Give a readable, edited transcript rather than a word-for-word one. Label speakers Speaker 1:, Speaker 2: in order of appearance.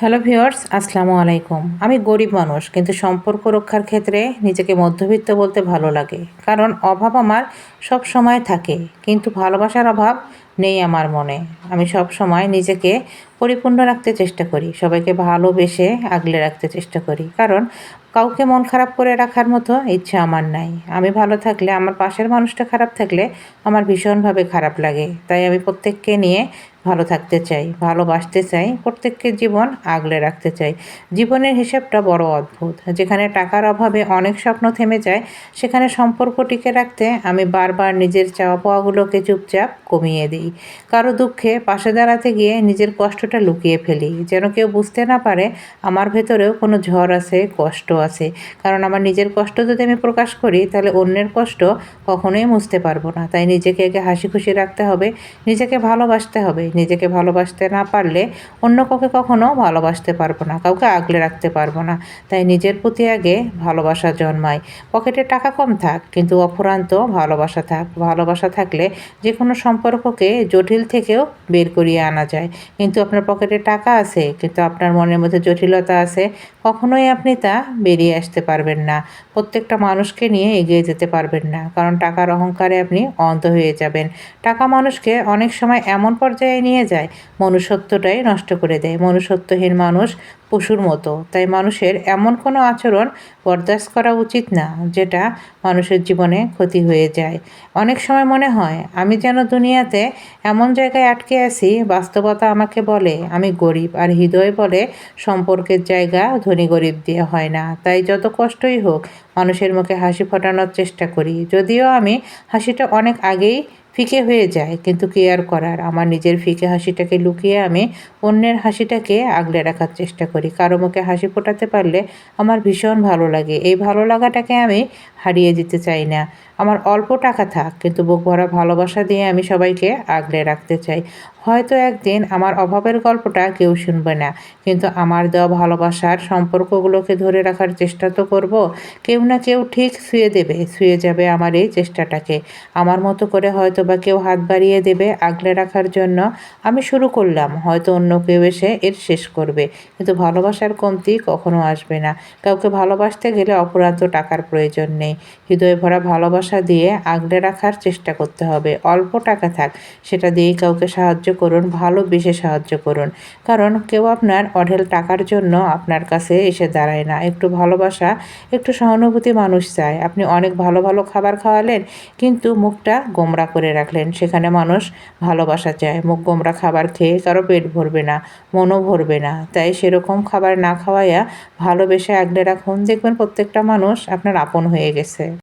Speaker 1: Hello viewers, আসসালামু আলাইকুম। আমি গরিব মানুষ, কিন্তু সম্পর্ক রক্ষার ক্ষেত্রে নিজেকে মধ্যবিত্ত বলতে ভালো লাগে। কারণ অভাব আমার সব সময় থাকে, কিন্তু ভালোবাসার অভাব নেই আমার মনে। আমি সব সময় নিজেকে পরিপূর্ণ রাখতে চেষ্টা করি, সবাইকে ভালোবেসে আগলে রাখতে চেষ্টা করি। কারণ কাউকে মন খারাপ করে রাখার মতো ইচ্ছা আমার নাই। আমি ভালো থাকলে, আমার পাশের মানুষটা খারাপ থাকলে আমার ভীষণভাবে খারাপ লাগে। তাই আমি প্রত্যেককে নিয়ে ভালো থাকতে চাই, ভালোবাসতে চাই, প্রত্যেকের জীবন আগলে রাখতে চাই। জীবনের হিসাবটা বড় অদ্ভুত। যেখানে টাকার অভাবে অনেক স্বপ্ন থেমে যায়, সেখানে সম্পর্ক টিকে রাখতে আমি বারবার নিজের চাওয়া পাওয়াগুলোকে চুপচাপ কমিয়ে দিই। কারো দুঃখে পাশে দাঁড়াতে গিয়ে নিজের কষ্টটা লুকিয়ে ফেলি, যেন কেউ বুঝতে না পারে আমার ভেতরেও কোনো ঝড় আছে, কষ্ট আছে। কারণ আমার নিজের কষ্ট যদি আমি প্রকাশ করি, তাহলে অন্যের কষ্ট কখনোই মুছতে পারবো না। তাই নিজেকে আগে হাসি খুশি রাখতে হবে, নিজেকে ভালোবাসতে হবে। নিজেকে ভালোবাসতে না পারলে অন্য কাউকে কখনো ভালোবাসতে পারবো না, কাউকে আগলে রাখতে পারবো না। তাই নিজের প্রতি আগে ভালোবাসা জন্মায়। পকেটে টাকা কম থাক, কিন্তু অফুরন্ত ভালোবাসা থাক। ভালোবাসা থাকলে যে কোনো সম্পর্ককে জটিল থেকেও বের করিয়ে আনা যায়। কিন্তু আপনার পকেটে টাকা আছে, কিন্তু আপনার মনের মধ্যে জটিলতা আছে, কখনোই আপনি তা বেরিয়ে আসতে পারবেন না। প্রত্যেকটা মানুষকে নিয়ে এগিয়ে যেতে পারবেন না, কারণ টাকার অহংকারে আপনি অন্ধ হয়ে যাবেন। টাকা মানুষকে অনেক সময় এমন পর্যায়ে নিয়ে যায়, মনুষ্যত্বটাই নষ্ট করে দেয়। মনুষ্যত্বহীন মানুষ পশুর মতো। তাই মানুষের এমন কোনো আচরণ বরদাস্ত করা উচিত না, যেটা মানুষের জীবনে ক্ষতি হয়ে যায়। অনেক সময় মনে হয় আমি যেন দুনিয়াতে এমন জায়গায় আটকে আছি, বাস্তবতা আমাকে বলে আমি গরিব, আর হৃদয় বলে সম্পর্কের জায়গা ধনী গরিব দিয়ে হয় না। তাই যত কষ্টই হোক, মানুষের মুখে হাসি ফোটানোর চেষ্টা করি। যদিও আমি হাসিটা অনেক আগেই ফিকে হয়ে যায়, কিন্তু কি আর করার। আমার নিজের ফিকে হাসিটাকে লুকিয়ে আমি অন্যের হাসিটাকে আগলে রাখার চেষ্টা করি। কারো মুখে হাসি ফোটাতে পারলে আমার ভীষণ ভালো লাগে। এই ভালো লাগাটাকে আমি হারিয়ে দিতে চাই না। আমার অল্প টাকা থাক, কিন্তু বুক ভরা ভালোবাসা দিয়ে আমি সবাইকে আগলে রাখতে চাই। হয়তো একদিন আমার অভাবের গল্পটা কেউ শুনবে না, কিন্তু আমার দেওয়া ভালোবাসার সম্পর্কগুলোকে ধরে রাখার চেষ্টা তো করব। কেউ না কেউ ঠিক ছুঁয়ে দেবে, ছুঁয়ে যাবে আমার এই চেষ্টাটাকে। আমার মতো করে হয়তো বা কেউ হাত বাড়িয়ে দেবে আগলে রাখার জন্য। আমি শুরু করলাম, হয়তো অন্য কেউ এসে এর শেষ করবে, কিন্তু ভালোবাসার কমতি কখনো আসবে না। কাউকে ভালোবাসতে গেলে অফুরন্ত টাকার প্রয়োজন নেই। হৃদয় ভরা ভালোবাসা দিয়ে আগলে রাখার চেষ্টা করতে হবে। অল্প টাকা থাক, সেটা দিয়েই কাউকে সাহায্য করুন, ভালোবেসে সাহায্য করুন। কারণ কেউ আপনার অঢেল টাকার জন্য আপনার কাছে এসে দাঁড়ায় না। একটু ভালোবাসা, একটু সহানুভূতি মানুষ চায়। আপনি অনেক ভালো ভালো খাবার খাওয়ালেন, কিন্তু মুখটা গোমড়া করে রাখলেন, সেখানে মানুষ ভালোবাসা চায়। মুখ গোমড়া খাবার খেয়ে কারো পেট ভরবে না, মনও ভরবে না। তাই সেরকম খাবার না খাওয়াইয়া ভালোবেসে আগলে রাখুন, দেখবেন প্রত্যেকটা মানুষ আপনার আপন হয়ে গেছে।